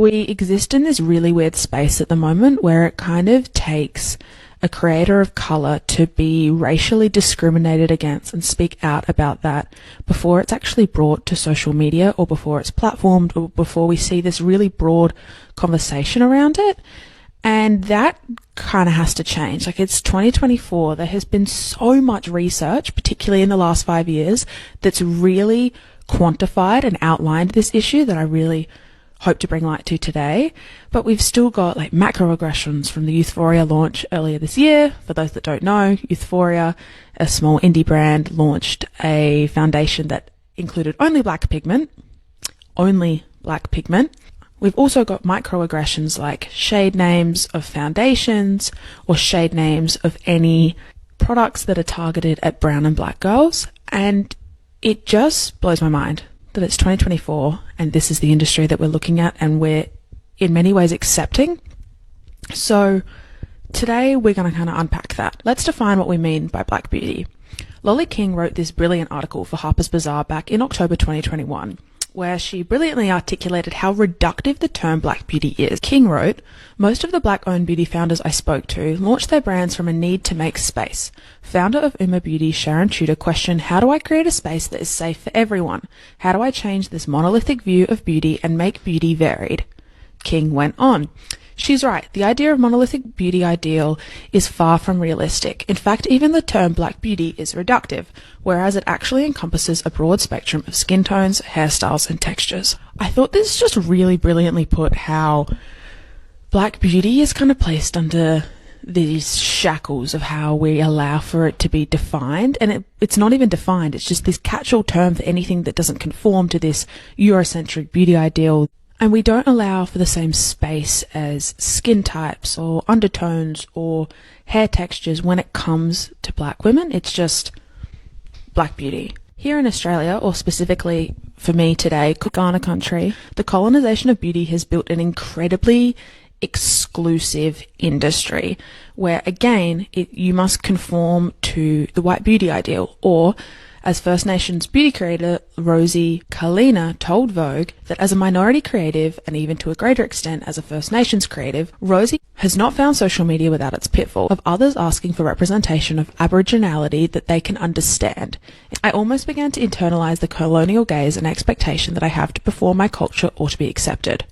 We exist in this really weird space at the moment where it kind of takes a creator of color to be racially discriminated against and speak out about that before it's actually brought to social media or before it's platformed or before we see this really broad conversation around it. And that kind of has to change. Like, it's 2024. There has been so much research, particularly in the last 5 years, that's really quantified and outlined this issue that I really hope to bring light to today. But we've still got like macroaggressions from the Youthforia launch earlier this year. For those that don't know, Youthforia, a small indie brand, launched a foundation that included only black pigment. We've also got microaggressions like shade names of foundations or shade names of any products that are targeted at brown and black girls. And it just blows my mind that it's 2024 and this is the industry that we're looking at and we're in many ways accepting. So today we're going to kind of unpack that. Let's define what we mean by black beauty. Lolly King wrote this brilliant article for Harper's Bazaar back in October 2021, where she brilliantly articulated how reductive the term black beauty is. King wrote, "Most of the black-owned beauty founders I spoke to launched their brands from a need to make space. Founder of Uma Beauty, Sharon Tudor, questioned, how do I create a space that is safe for everyone? How do I change this monolithic view of beauty and make beauty varied?" King went on, "She's right. The idea of monolithic beauty ideal is far from realistic. In fact, even the term black beauty is reductive, whereas it actually encompasses a broad spectrum of skin tones, hairstyles, and textures." I thought this just really brilliantly put how black beauty is kind of placed under these shackles of how we allow for it to be defined. And it's not even defined. It's just this catch-all term for anything that doesn't conform to this Eurocentric beauty ideal. And we don't allow for the same space as skin types or undertones or hair textures when it comes to black women. It's just black beauty. Here in Australia, or specifically for me today, Ghana country, the colonisation of beauty has built an incredibly exclusive industry where, again, you must conform to the white beauty ideal, or as First Nations beauty creator Rosie Kalina told Vogue, that as a minority creative, and even to a greater extent as a First Nations creative, Rosie has not found social media without its pitfall of others asking for representation of Aboriginality that they can understand. I almost began to internalise the colonial gaze and expectation that I have to perform my culture or to be accepted.